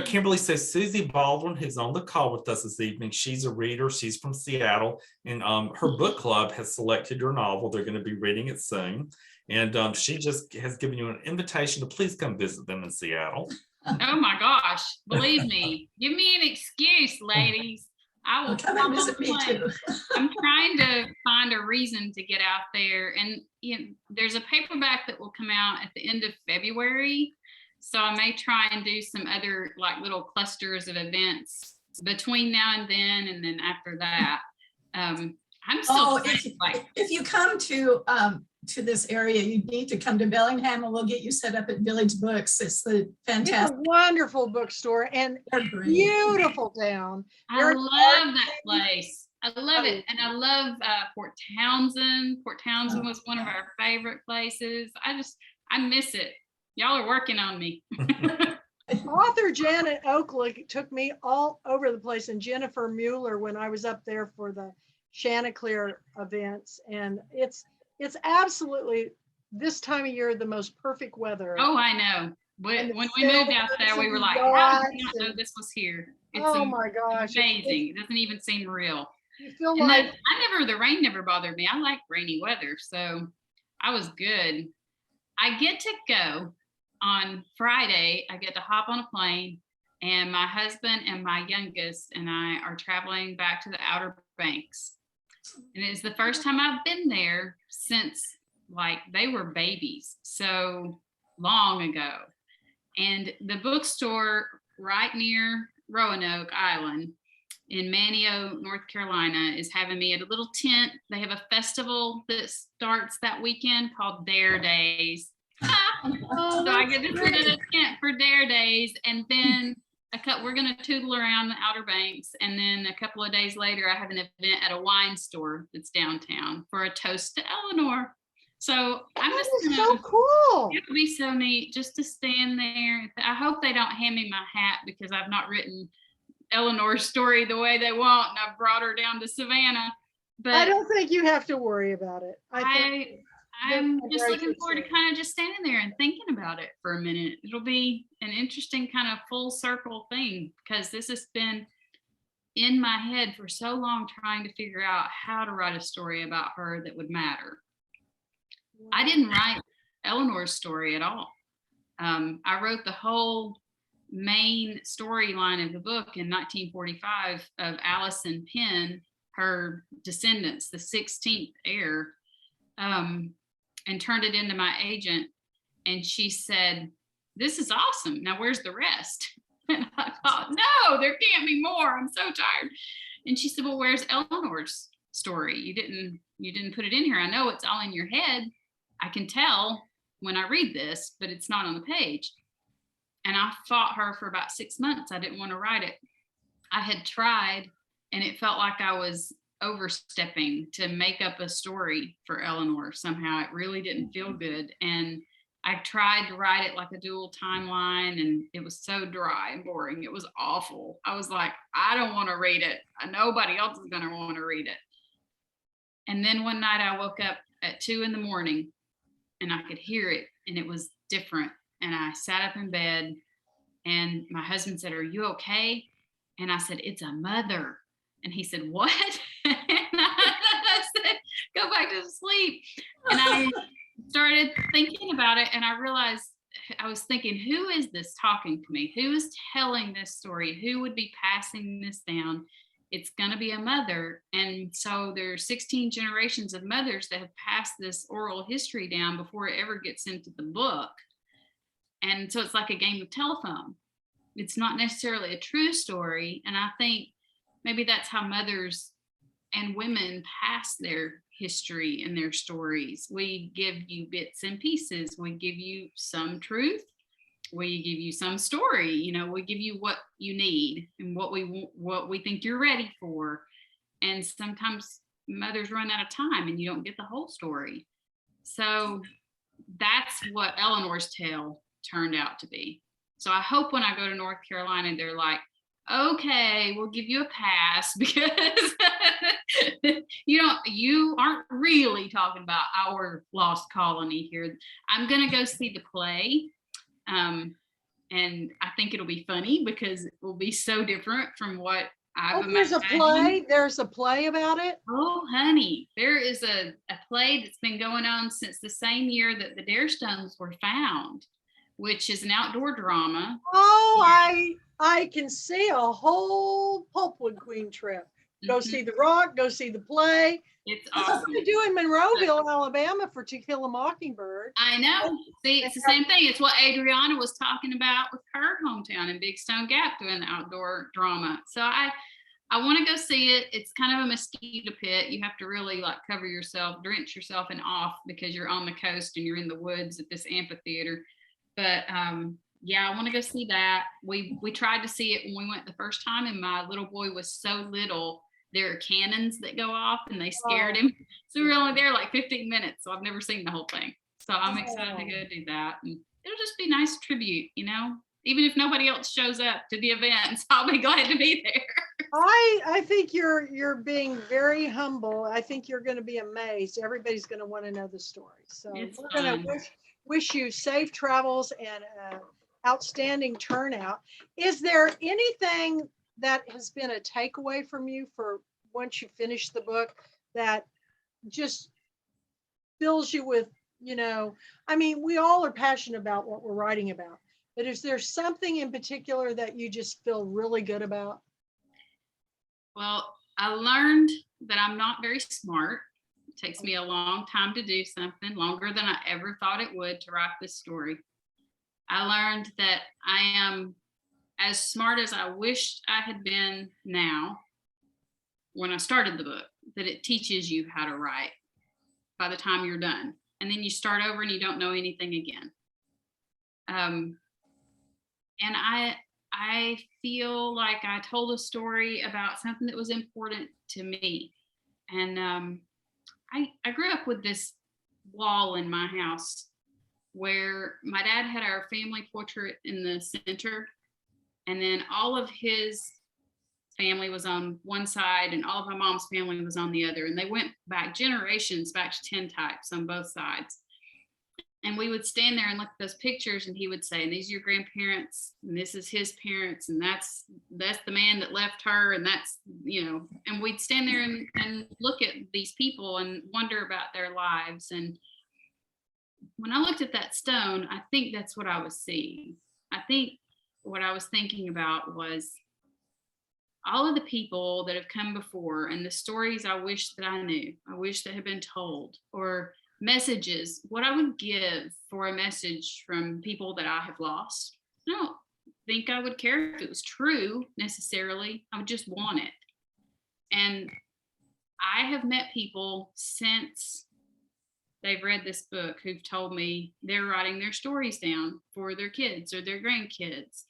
Kimberly says Susie Baldwin, who's on the call with us this evening, she's a reader. She's from Seattle, and her book club has selected your novel. They're going to be reading it soon, and she just has given you an invitation to please come visit them in Seattle. Oh my gosh! Believe me, give me an excuse, ladies. I will come and visit me too. I'm trying to find a reason to get out there, and there's a paperback that will come out at the end of February. So I may try and do some other like little clusters of events between now and then after that. I'm still if you come to this area, you need to come to Bellingham, and we'll get you set up at Village Books. It's the fantastic, it's a wonderful bookstore and beautiful town. I love that place. I love it, and I love Port Townsend. Port Townsend was one of our favorite places. I miss it. Y'all are working on me. Author Janet Oakley took me all over the place, and Jennifer Mueller when I was up there for the Chanticleer events, and it's absolutely this time of year the most perfect weather. Oh, I know. When we moved out there, we were like, how did we not know this was here? It's my gosh, amazing. It doesn't even seem real. You feel like the rain never bothered me. I like rainy weather, so I was good. I get to go on Friday. I get to hop on a plane, and my husband and my youngest and I are traveling back to the Outer Banks. And it's the first time I've been there since like they were babies, so long ago. And the bookstore right near Roanoke Island in Manio, North Carolina is having me at a little tent. They have a festival that starts that weekend called Dare Days. So I get to sit at a tent for Dare Days, and then we're going to tootle around the Outer Banks, and then a couple of days later I have an event at a wine store that's downtown for a toast to Eleanor. So I'm just so cool. It would be so neat just to stand there. I hope they don't hand me my hat because I've not written Eleanor's story the way they want, and I've brought her down to Savannah. But I don't think you have to worry about it. I'm They're just very looking good forward to stories. kind of just standing there and thinking about it for a minute. It'll be an interesting kind of full circle thing because this has been in my head for so long trying to figure out how to write a story about her that would matter. I didn't write Eleanor's story at all. I wrote the whole main storyline of the book in 1945 of Allison Penn, her descendants, the 16th heir, and turned it into my agent. And she said, "This is awesome. Now where's the rest?" And I thought, no, there can't be more. I'm so tired. And she said, "Well, where's Eleanor's story? You didn't put it in here. I know it's all in your head. I can tell when I read this, but it's not on the page." And I fought her for about 6 months. I didn't want to write it. I had tried, and it felt like I was overstepping to make up a story for Eleanor. Somehow it really didn't feel good. And I tried to write it like a dual timeline, and it was so dry and boring. It was awful. I was like, I don't want to read it. Nobody else is going to want to read it. And then one night I woke up at 2 a.m. and I could hear it, and it was different. And I sat up in bed, and my husband said, "Are you okay?" And I said, "It's a mother." And he said, "What?" And I said, "Go back to sleep." And I started thinking about it, and I realized I was thinking, who is this talking to me? Who is telling this story? Who would be passing this down? It's going to be a mother. And so there's 16 generations of mothers that have passed this oral history down before it ever gets into the book. And so it's like a game of telephone. It's not necessarily a true story. And I think maybe that's how mothers and women pass their history and their stories. We give you bits and pieces. We give you some truth. We give you some story. We give you what you need and what we think you're ready for. And sometimes mothers run out of time and you don't get the whole story. So that's what Eleanor's tale turned out to be. So I hope when I go to North Carolina, they're like, "Okay, we'll give you a pass because you aren't really talking about our lost colony here." I'm gonna go see the play. And I think it'll be funny because it will be so different from what I've There's a imagined. play. There's a play about it. Oh, honey, there is a play that's been going on since the same year that the Dare Stones were found, which is an outdoor drama. Oh, I can see a whole Pulpwood Queen trip. Go see the rock, go see the play. It's That's what awesome. they do in Monroeville, Alabama for To Kill a Mockingbird. I know. See, it's the same thing. It's what Adriana was talking about with her hometown in Big Stone Gap doing the outdoor drama. So I want to go see it. It's kind of a mosquito pit. You have to really cover yourself, drench yourself in off because you're on the coast and you're in the woods at this amphitheater. But yeah, I want to go see that. We tried to see it when we went the first time, and my little boy was so little. There are cannons that go off and they scared him. So we were only there 15 minutes. So I've never seen the whole thing. So I'm excited to go do that. And it'll just be a nice tribute, even if nobody else shows up to the events, I'll be glad to be there. I think you're being very humble. I think you're going to be amazed. Everybody's going to want to know the story. So we're going to wish you safe travels and outstanding turnout. Is there anything that has been a takeaway from you for once you finish the book that just fills you with, we all are passionate about what we're writing about, but is there something in particular that you just feel really good about? Well, I learned that I'm not very smart. It takes me a long time to do something, longer than I ever thought it would to write this story. I learned that I am as smart as I wished I had been now when I started the book, that it teaches you how to write by the time you're done. And then you start over and you don't know anything again. And I feel like I told a story about something that was important to me. And I grew up with this wall in my house where my dad had our family portrait in the center. And then all of his family was on one side and all of my mom's family was on the other. And they went back generations, back to tintypes on both sides. And we would stand there and look at those pictures, and he would say, and these are your grandparents, and this is his parents, and that's the man that left her, and that's, and we'd stand there and look at these people and wonder about their lives. And when I looked at that stone, I think that's what I was seeing. I think what I was thinking about was all of the people that have come before and the stories I wish that I knew, I wish that had been told, or messages, what I would give for a message from people that I have lost. I don't think I would care if it was true necessarily. I would just want it. And I have met people since they've read this book who've told me they're writing their stories down for their kids or their grandkids,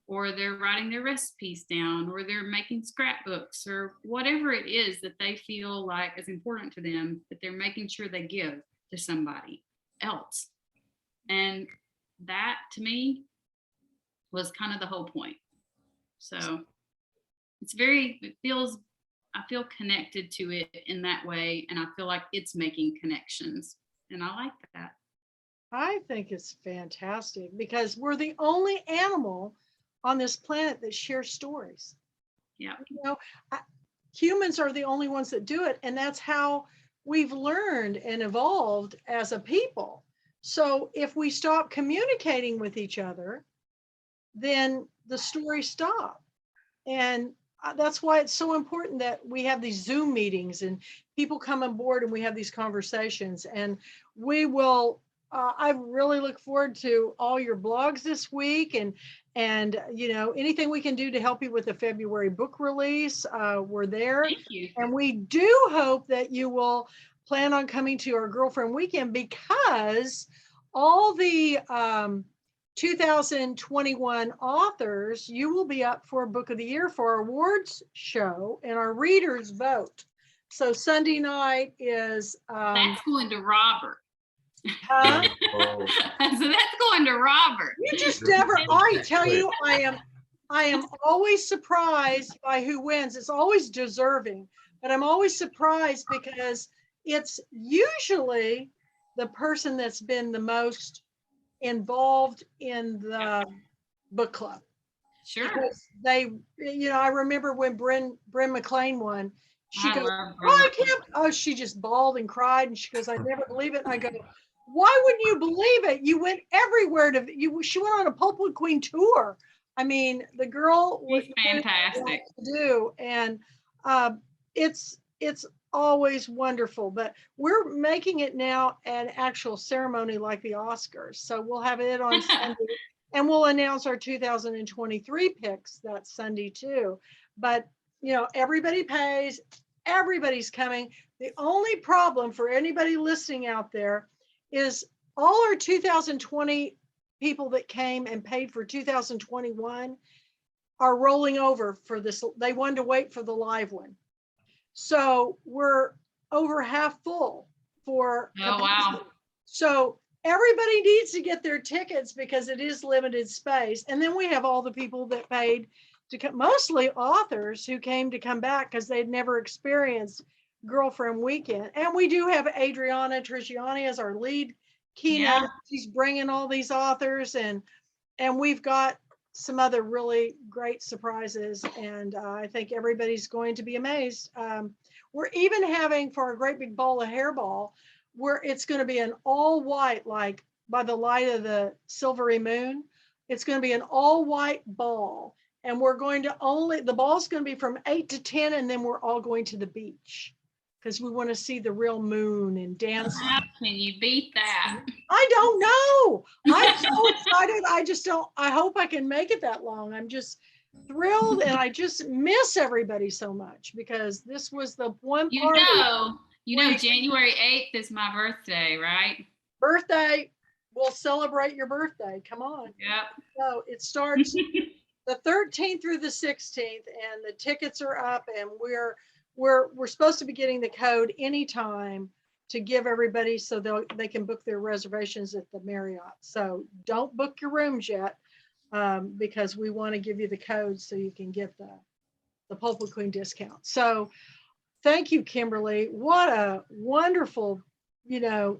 or they're writing their recipes down, or they're making scrapbooks, or whatever it is that they feel like is important to them, that they're making sure they give to somebody else. And that to me was kind of the whole point. So I feel connected to it in that way, and I feel like it's making connections, and I like that. I think it's fantastic because we're the only animal on this planet that shares stories. Yeah. Humans are the only ones that do it, and that's how we've learned and evolved as a people. So if we stop communicating with each other, then the stories stop. And that's why it's so important that we have these Zoom meetings and people come on board and we have these conversations. And we will, I really look forward to all your blogs this week, and anything we can do to help you with the February book release, we're there. Thank you. And we do hope that you will plan on coming to our Girlfriend Weekend, because all the 2021 authors, you will be up for Book of the Year for our awards show and our readers vote. So Sunday night is that's going to Robert. Huh? Oh, So that's going to Robert. You just never, I tell you, I am always surprised by who wins. It's always deserving, but I'm always surprised because it's usually the person that's been the most involved in the book club. Sure. Because they, I remember when Bryn McLean won, she I goes, love "Oh, I can't," she just bawled and cried, and she goes, "I never believe it." And I go, "Why wouldn't you believe it? You went everywhere she went on a Pulpwood Queen tour. I mean, the girl was fantastic to do, and it's always wonderful. But we're making it now an actual ceremony like the Oscars. So we'll have it on Sunday, and we'll announce our 2023 picks that Sunday too. But everybody pays, everybody's coming. The only problem for anybody listening out there is all our 2020 people that came and paid for 2021 are rolling over for this. They wanted to wait for the live one. So we're over half full for capacity. Wow. So everybody needs to get their tickets because it is limited space. And then we have all the people that paid to come, mostly authors who came to come back because they'd never experienced Girlfriend Weekend. And we do have Adriana Trigiani as our lead keynote. Yeah. She's bringing all these authors, and we've got some other really great surprises, and I think everybody's going to be amazed. We're even having, for a great big ball of hairball, where it's going to be an all white, like by the light of the silvery moon, it's going to be an all white ball, and we're going to the ball's going to be from 8 to 10, and then we're all going to the beach because we want to see the real moon and dance. How can you beat that? I don't know. I'm so excited. I hope I can make it that long. I'm just thrilled, and I just miss everybody so much because this was the one part. January 8th is my birthday, right? Birthday. We'll celebrate your birthday. Come on. Yep. So it starts the 13th through the 16th, and the tickets are up, and we're supposed to be getting the code anytime to give everybody so they can book their reservations at the Marriott. So don't book your rooms yet, because we want to give you the code so you can get the the Pulpwood Queen discount. So thank you, Kimberly. What a wonderful,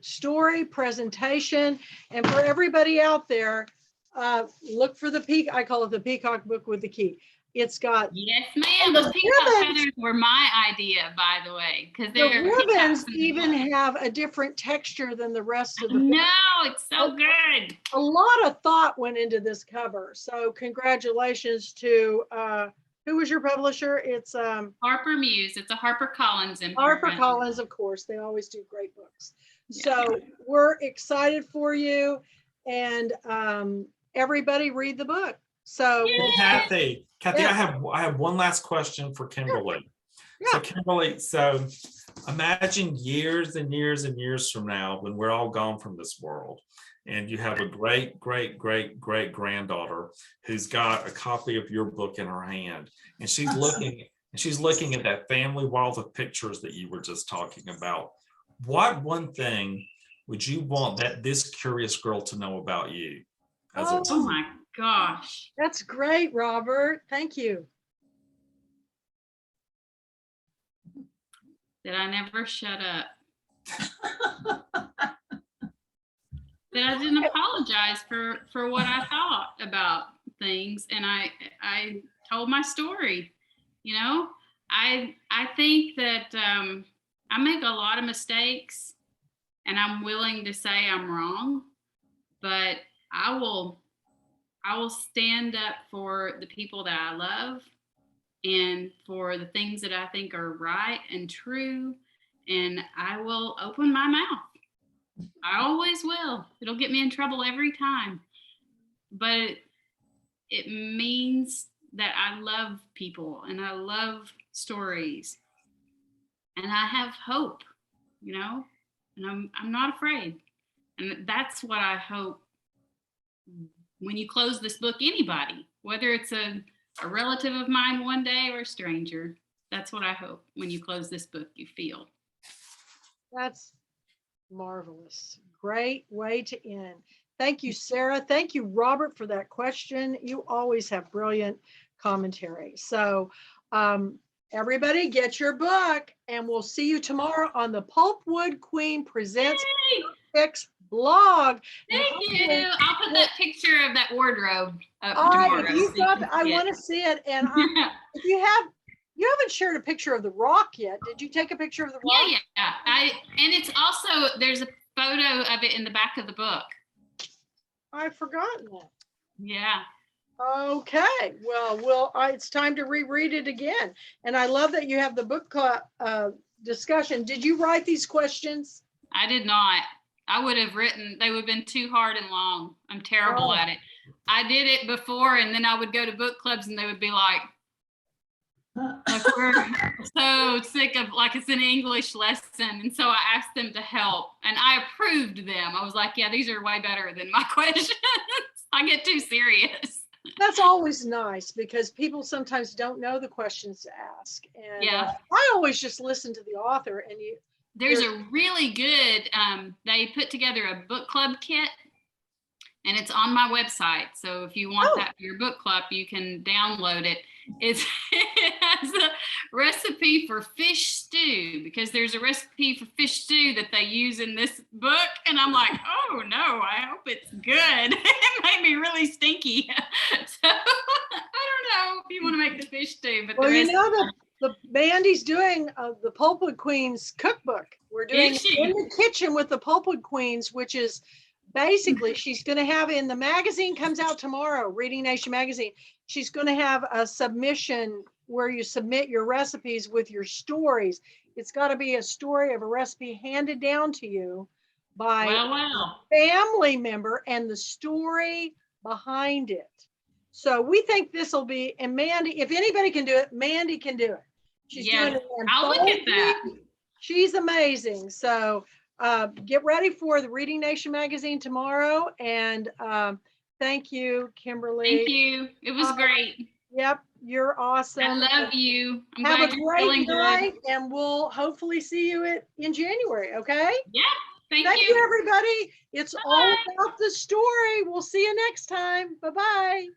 story presentation. And for everybody out there, look for I call it the Peacock Book with the Key. It's got yes, ma'am. Those peacock feathers were my idea, by the way, because the ribbons even have a different texture than the rest of the book. No, it's so good. A lot of thought went into this cover. So congratulations to who was your publisher? It's Harper Muse. It's a HarperCollins imprint. HarperCollins, of course. They always do great books. Yeah. So we're excited for you, and everybody read the book. So Kathy, yeah. I have one last question for Kimberly. Yeah. So Kimberly, so imagine years and years and years from now when we're all gone from this world, and you have a great granddaughter who's got a copy of your book in her hand, and she's looking at that family wall of pictures that you were just talking about. What one thing would you want this curious girl to know about you? Oh my gosh. That's great, Robert. Thank you. That I never shut up. That I didn't apologize for what I thought about things, and I told my story. I think that I make a lot of mistakes, and I'm willing to say I'm wrong, but I will stand up for the people that I love and for the things that I think are right and true, and I will open my mouth. I always will. It'll get me in trouble every time, but it means that I love people and I love stories, and I have hope, and I'm not afraid, and that's what I hope. When you close this book, anybody, whether it's a relative of mine one day or a stranger, that's what I hope when you close this book, you feel. That's marvelous. Great way to end. Thank you, Sarah. Thank you, Robert, for that question. You always have brilliant commentary. So everybody get your book, and we'll see you tomorrow on the Pulpwood Queen Presents Picks blog. Thank you. I'll put that picture of that wardrobe up tomorrow. I want to see it. And if you haven't shared a picture of the rock yet. Did you take a picture of the rock? Yeah. And it's also, there's a photo of it in the back of the book. I've forgotten that. Yeah. Okay. Well, it's time to reread it again. And I love that you have the book club discussion. Did you write these questions? I did not. I would have written, they would have been too hard and long. I'm terrible at it. I did it before, and then I would go to book clubs and they would be like we're so sick of, like, it's an English lesson. And so I asked them to help, and I approved them. I was like, yeah, these are way better than my questions. I get too serious. That's always nice, because people sometimes don't know the questions to ask. And I always just listen to the author, and there's a really good, they put together a book club kit, and it's on my website. So if you want that for your book club, you can download it. It has a recipe for fish stew, because there's a recipe for fish stew that they use in this book. And I'm like, oh no, I hope it's good. It made me really stinky. So I don't know if you want to make the fish stew, but the Mandy's doing the Pulpwood Queens cookbook. We're doing it in the kitchen with the Pulpwood Queens, which is basically, she's going to have in the magazine, comes out tomorrow, Reading Nation magazine. She's going to have a submission where you submit your recipes with your stories. It's got to be a story of a recipe handed down to you by a family member and the story behind it. So we think this will be, and Mandy, if anybody can do it, Mandy can do it. She's doing it. I'll look at that. She's amazing. So get ready for the Reading Nation magazine tomorrow. And thank you, Kimberly. Thank you. It was great. Yep, you're awesome. I love you. I'm Have glad a you're great feeling night, good. and we'll hopefully see you in January, okay? Yeah, thank you. you. Everybody. It's all about the story. We'll see you next time. Bye-bye.